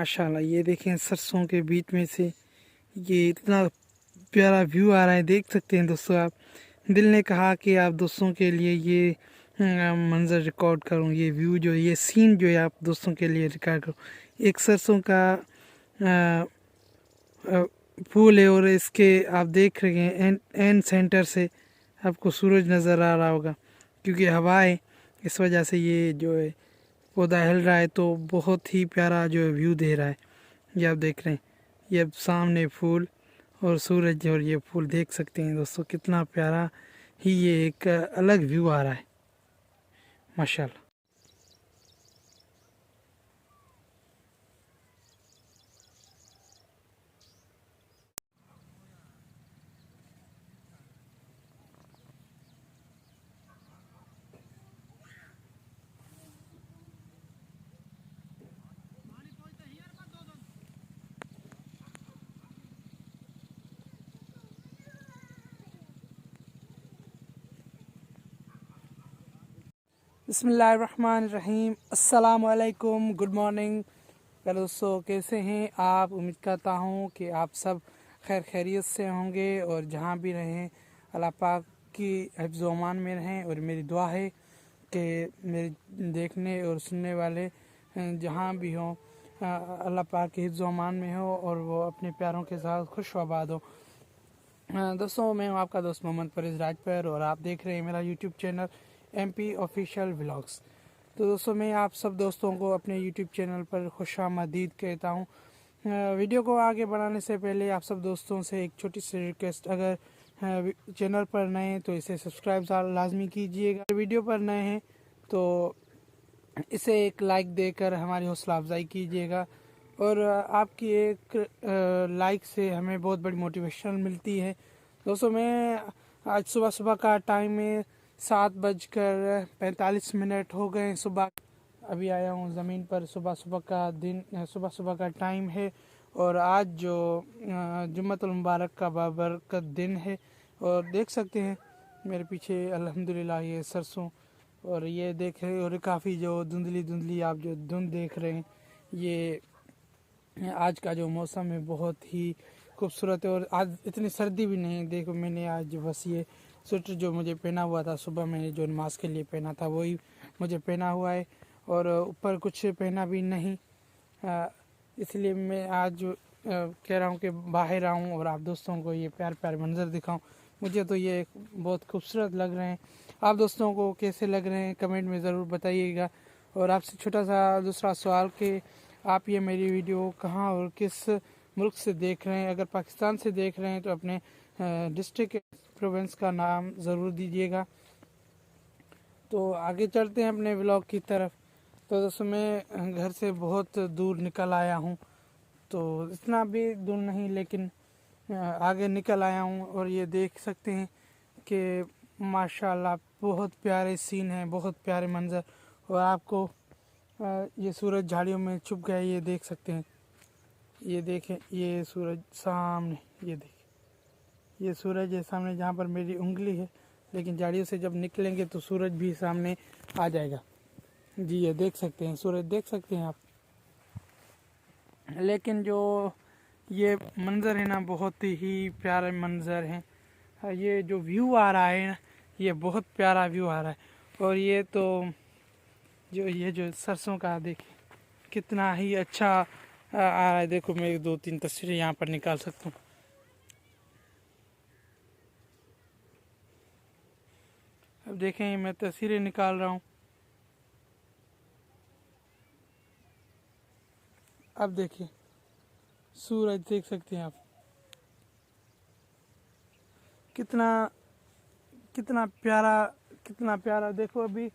माशाल्लाह ये देखें सरसों के बीच में से ये इतना प्यारा व्यू आ रहा है, देख सकते हैं दोस्तों आप। दिल ने कहा कि आप दोस्तों के लिए ये मंज़र रिकॉर्ड करूं, ये व्यू जो ये सीन जो है आप दोस्तों के लिए रिकॉर्ड करूं। एक सरसों का फूल है और इसके आप देख रहे हैं एंड सेंटर से आपको सूरज नज़र आ रहा होगा, क्योंकि हवा है इस वजह से ये जो है पौधा हिल रहा है, तो बहुत ही प्यारा जो है व्यू दे रहा है। ये आप देख रहे हैं, ये अब सामने फूल और सूरज और ये फूल देख सकते हैं दोस्तों, कितना प्यारा ही ये एक अलग व्यू आ रहा है माशाल्लाह। बिस्मिल्लाहिर्रहमानिर्रहीम, अस्सलामुअलैकुम, गुड मॉर्निंग। हेलो दोस्तों, कैसे हैं आप? उम्मीद करता हूँ कि आप सब खैर खैरियत से होंगे और जहाँ भी रहें अल्लाह पाक की हिफ्ज़ व अमान में रहें। और मेरी दुआ है कि मेरे देखने और सुनने वाले जहाँ भी हों अल्लाह पाक की हिफ्ज़ व अमान में हो और वो अपने प्यारों के साथ खुश व आबाद हो। दोस्तों, मैं हूँ आपका दोस्त मोहम्मद फरीज राजपर और आप देख रहे हैं मेरा YouTube channel MP official vlogs. तो दोस्तों, मैं आप सब दोस्तों को अपने यूट्यूब चैनल पर खुशामदीद कहता हूँ। वीडियो को आगे बढ़ाने से पहले आप सब दोस्तों से एक छोटी सी रिक्वेस्ट, अगर चैनल पर नए हैं तो इसे सब्सक्राइब लाजमी कीजिएगा। वीडियो पर नए हैं तो इसे एक लाइक देकर हमारी हौसला अफजाई कीजिएगा। और आपकी एक लाइक से हमें बहुत बड़ी मोटिवेशन मिलती है। दोस्तों, मैं आज सुबह सुबह का टाइम में 7:45 हो गए सुबह। अभी आया हूँ ज़मीन पर। सुबह सुबह का टाइम है और आज जो जुम्मतुल मुबारक का बाबरकत दिन है। और देख सकते हैं मेरे पीछे अल्हम्दुलिल्लाह ये सरसों, और ये देख रहे और काफ़ी जो धुंधली आप जो धुंध देख रहे हैं, ये आज का जो मौसम है बहुत ही खूबसूरत है। और आज इतनी सर्दी भी नहीं है। देखो, मैंने आज बस ये स्वेटर जो मुझे पहना हुआ था सुबह, मैंने जो नमाज के लिए पहना था वही मुझे पहना हुआ है और ऊपर कुछ पहना भी नहीं। इसलिए मैं आज कह रहा हूँ कि बाहर आऊँ और आप दोस्तों को ये प्यार प्यार मंजर दिखाऊं। मुझे तो ये बहुत खूबसूरत लग रहे हैं। आप दोस्तों को कैसे लग रहे हैं कमेंट में ज़रूर बताइएगा। और आपसे छोटा सा दूसरा सवाल कि आप ये मेरी वीडियो कहाँ और किस मुल्क से देख रहे हैं? अगर पाकिस्तान से देख रहे हैं तो अपने डिस्ट्रिक्ट प्रोविंस का नाम ज़रूर दीजिएगा। तो आगे चलते हैं अपने व्लॉग की तरफ। तो दोस्तों, मैं घर से बहुत दूर निकल आया हूँ, तो इतना भी दूर नहीं लेकिन आगे निकल आया हूँ। और ये देख सकते हैं कि माशाल्लाह बहुत प्यारे सीन हैं, बहुत प्यारे मंज़र। और आपको ये सूरज झाड़ियों में छुप गया, ये देख सकते हैं। ये देखें, ये सूरज सामने, ये देखें, ये सूरज है सामने जहाँ पर मेरी उंगली है, लेकिन झाड़ियों से जब निकलेंगे तो सूरज भी सामने आ जाएगा। जी, ये देख सकते हैं, सूरज देख सकते हैं आप। लेकिन जो ये मंज़र है ना, बहुत ही प्यारा मंज़र है। ये जो व्यू आ रहा है ना, ये बहुत प्यारा व्यू आ रहा है। और ये तो जो सरसों का देखिए कितना ही अच्छा आ रहा है। देखो, मैं 2-3 तस्वीरें यहाँ पर निकाल सकता हूँ। अब देखें, मैं तस्वीरें निकाल रहा हूँ। अब देखिए, सूरज देख सकते हैं आप, कितना कितना प्यारा। देखो, अभी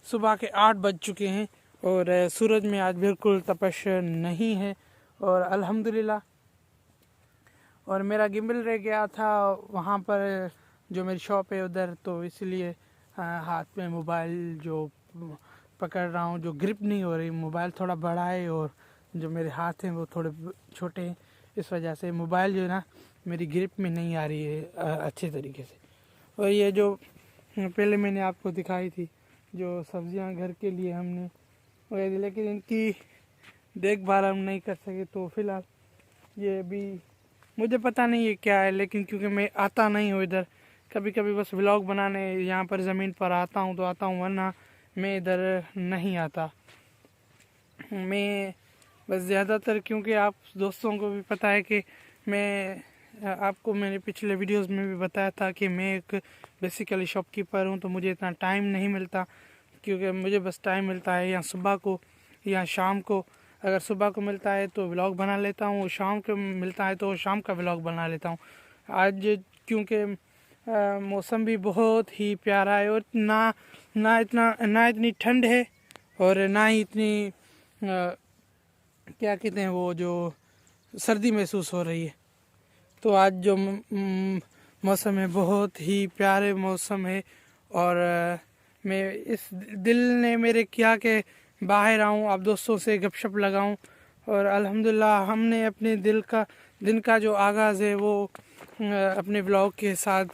सुबह के 8 बज चुके हैं और सूरज में आज बिल्कुल तपश नहीं है और अल्हम्दुलिल्लाह। और मेरा गिम्बल रह गया था वहाँ पर, जो मेरी शॉप है उधर, तो इसलिए हाथ में मोबाइल जो पकड़ रहा हूँ, जो ग्रिप नहीं हो रही। मोबाइल थोड़ा बड़ा है और जो मेरे हाथ हैं वो थोड़े छोटे हैं, इस वजह से मोबाइल जो है ना मेरी ग्रिप में नहीं आ रही है अच्छे तरीके से। और ये जो पहले मैंने आपको दिखाई थी जो सब्जियां घर के लिए हमने उगाई थी, लेकिन इनकी देखभाल हम नहीं कर सके। तो फिलहाल ये भी मुझे पता नहीं है क्या है, लेकिन क्योंकि मैं आता नहीं हूँ इधर, कभी कभी बस व्लॉग बनाने यहाँ पर ज़मीन पर आता हूँ तो आता हूँ, वरना मैं इधर नहीं आता। मैं बस ज़्यादातर, क्योंकि आप दोस्तों को भी पता है कि मैं आपको मैंने पिछले वीडियोस में भी बताया था कि मैं एक बेसिकली शॉपकीपर हूँ, तो मुझे इतना टाइम नहीं मिलता, क्योंकि मुझे बस टाइम मिलता है या सुबह को या शाम को। अगर सुबह को मिलता है तो व्लॉग बना लेता हूँ, शाम को मिलता है तो शाम का व्लॉग बना लेता हूँ। आज क्योंकि मौसम भी बहुत ही प्यारा है, और ना इतनी ठंड है और ना ही इतनी क्या कहते हैं वो जो सर्दी महसूस हो रही है। तो आज जो मौसम है बहुत ही प्यारे मौसम है, और मैं इस दिल ने मेरे किया कि बाहर आऊँ, आप दोस्तों से गपशप लगाऊं, और अल्हम्दुलिल्लाह हमने अपने दिन का जो आगाज़ है वो अपने ब्लॉग के साथ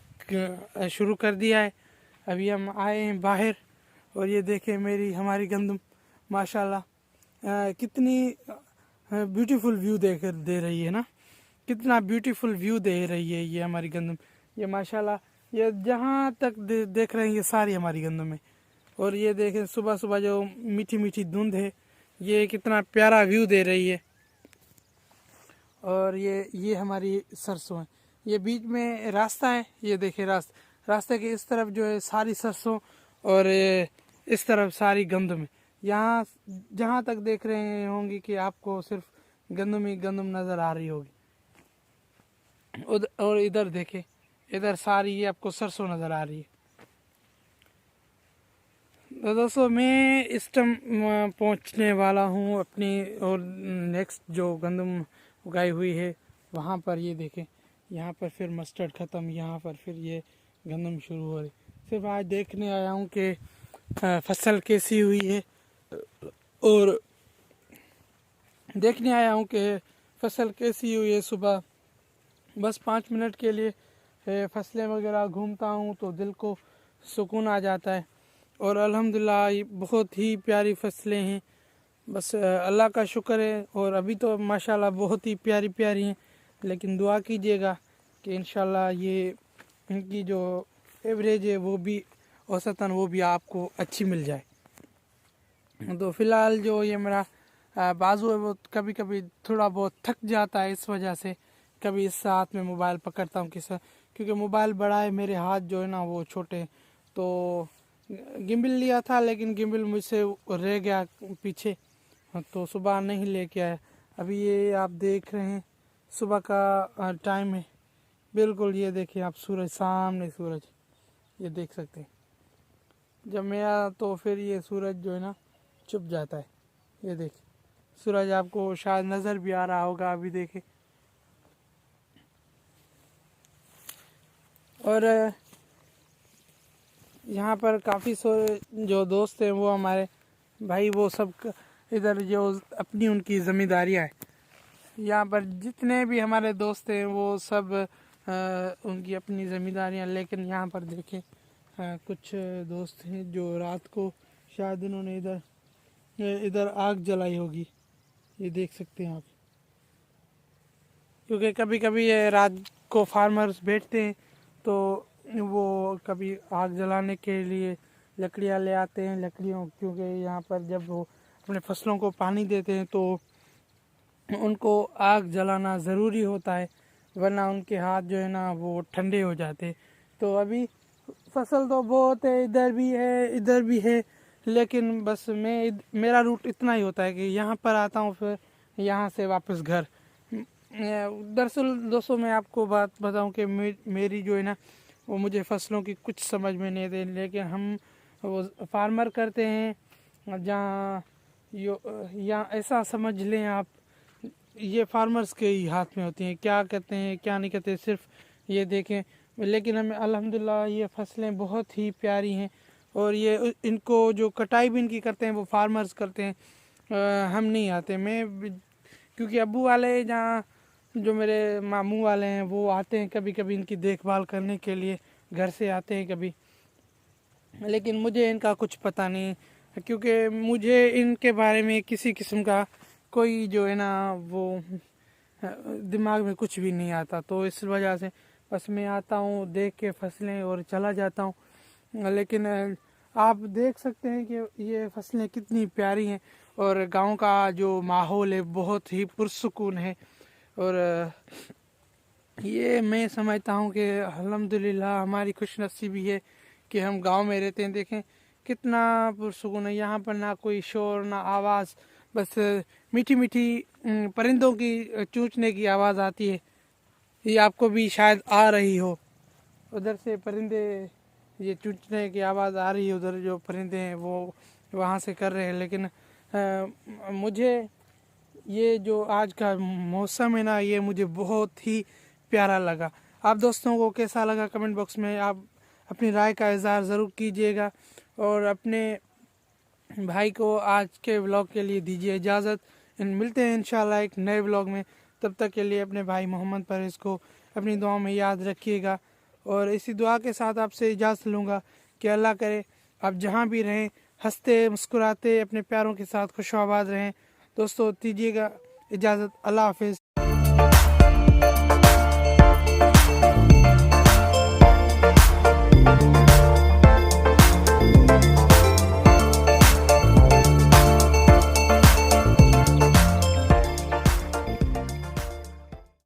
शुरू कर दिया है। अभी हम आए हैं बाहर, और ये देखें हमारी गंदम माशाल्लाह कितनी ब्यूटीफुल व्यू दे रही है ना, कितना ब्यूटीफुल व्यू दे रही है ये हमारी गंदम। ये माशाल्लाह ये जहाँ तक देख रहे हैं ये सारी हमारी गंदम है। और ये देखें सुबह सुबह जो मीठी मीठी धुंध है, ये कितना प्यारा व्यू दे रही है। और ये हमारी सरसों है, ये बीच में रास्ता है, ये देखें रास्ते के इस तरफ जो है सारी सरसों, और इस तरफ सारी गंदम है। यहाँ जहाँ तक देख रहे होंगे कि आपको सिर्फ गंदम ही गंदम नज़र आ रही होगी। और इधर देखें, इधर सारी ये आपको सरसों नज़र आ रही है। तो दोस्तों मैं इस टाइम पहुँचने वाला हूँ अपनी, और नेक्स्ट जो गंदम उगाई हुई है वहाँ पर। ये देखें यहाँ पर फिर मस्टर्ड ख़त्म, यहाँ पर फिर ये गंदम शुरू हो रही। सिर्फ आज देखने आया हूँ कि फसल कैसी हुई है, और देखने आया हूँ कि फसल कैसी हुई है। सुबह बस 5 मिनट के लिए फसलें वगैरह घूमता हूँ तो दिल को सुकून आ जाता है। और अल्हम्दुलिल्लाह ये बहुत ही प्यारी फसलें हैं, बस अल्लाह का शुक्र है। और अभी तो माशाल्लाह बहुत ही प्यारी प्यारी हैं, लेकिन दुआ कीजिएगा कि इंशाल्लाह ये इनकी जो एवरेज है वो भी औसतन वो भी आपको अच्छी मिल जाए। तो फ़िलहाल जो ये मेरा बाजू है वो कभी कभी थोड़ा बहुत थक जाता है, इस वजह से कभी इस हाथ में मोबाइल पकड़ता हूँ क्योंकि मोबाइल बड़ा है, मेरे हाथ जो है ना वो छोटे। तो गिम्बल लिया था, लेकिन गिम्बल मुझसे रह गया पीछे, तो सुबह नहीं लेके आया। अभी ये आप देख रहे हैं सुबह का टाइम है बिल्कुल। ये देखिए आप सूरज, सामने सूरज ये देख सकते हैं। जब मैं आया तो फिर ये सूरज जो है ना छुप जाता है। ये देखिए सूरज आपको शायद नज़र भी आ रहा होगा, अभी देखे। और यहाँ पर काफ़ी जो दोस्त हैं वो हमारे भाई, वो सब इधर जो अपनी उनकी ज़िम्मेदारियाँ है। यहाँ पर जितने भी हमारे दोस्त हैं वो सब उनकी अपनी ज़िम्मेदारियाँ, लेकिन यहाँ पर देखें कुछ दोस्त हैं जो रात को शायद इन्होंने इधर आग जलाई होगी, ये देख सकते हैं आप। क्योंकि कभी कभी ये रात को फार्मर्स बैठते हैं तो वो कभी आग जलाने के लिए लकड़ियाँ ले आते हैं, लकड़ियों, क्योंकि यहाँ पर जब वो अपने फसलों को पानी देते हैं तो उनको आग जलाना ज़रूरी होता है, वरना उनके हाथ जो है ना वो ठंडे हो जाते। तो अभी फसल तो बहुत है, इधर भी है, लेकिन बस मेरा रूट इतना ही होता है कि यहाँ पर आता हूँ, फिर यहाँ से वापस घर। दरअसल दोस्तों मैं आपको बात बताऊं कि मेरी जो है ना वो मुझे फसलों की कुछ समझ में नहीं आती, लेकिन हम वो फार्मर करते हैं जहाँ या ऐसा समझ लें आप, ये फार्मर्स के ही हाथ में होती हैं, क्या कहते हैं क्या नहीं कहते, सिर्फ ये देखें। लेकिन हमें अल्हम्दुलिल्लाह ये फसलें बहुत ही प्यारी हैं, और ये इनको जो कटाई भी इनकी करते हैं वो फार्मर्स करते हैं, हम नहीं आते। क्योंकि अब्बू वाले जहाँ जो मेरे मामू वाले हैं वो आते हैं कभी कभी इनकी देखभाल करने के लिए, घर से आते हैं कभी, लेकिन मुझे इनका कुछ पता नहीं, क्योंकि मुझे इनके बारे में किसी किस्म का कोई जो है ना वो दिमाग में कुछ भी नहीं आता। तो इस वजह से बस मैं आता हूँ, देख के फसलें और चला जाता हूँ। लेकिन आप देख सकते हैं कि ये फसलें कितनी प्यारी हैं और गांव का जो माहौल है बहुत ही पुरसुकून है। और ये मैं समझता हूँ कि अल्हम्दुलिल्लाह हमारी खुशनसीबी है कि हम गांव में रहते हैं। देखें कितना पुरसुकून है यहाँ पर, ना कोई शोर ना आवाज़, बस मीठी मीठी परिंदों की चूंचने की आवाज़ आती है। ये आपको भी शायद आ रही हो, उधर से परिंदे, ये चूंचने की आवाज़ आ रही है, उधर जो परिंदे हैं वो वहाँ से कर रहे हैं। लेकिन मुझे ये जो आज का मौसम है ना, ये मुझे बहुत ही प्यारा लगा। आप दोस्तों को कैसा लगा कमेंट बॉक्स में आप अपनी राय का इज़हार ज़रूर कीजिएगा। और अपने भाई को आज के व्लॉग के लिए दीजिए इजाज़त। मिलते हैं इंशाल्लाह एक नए व्लॉग में। तब तक के लिए अपने भाई मोहम्मद परवेज़ को अपनी दुआ में याद रखिएगा। और इसी दुआ के साथ आपसे इजाज़त लूँगा कि अल्लाह करे आप जहाँ भी रहें हंसते मुस्कुराते अपने प्यारों के साथ खुश आबाद रहें। दोस्तों दीजिएगा इजाज़त, अल्लाह हाफिज़।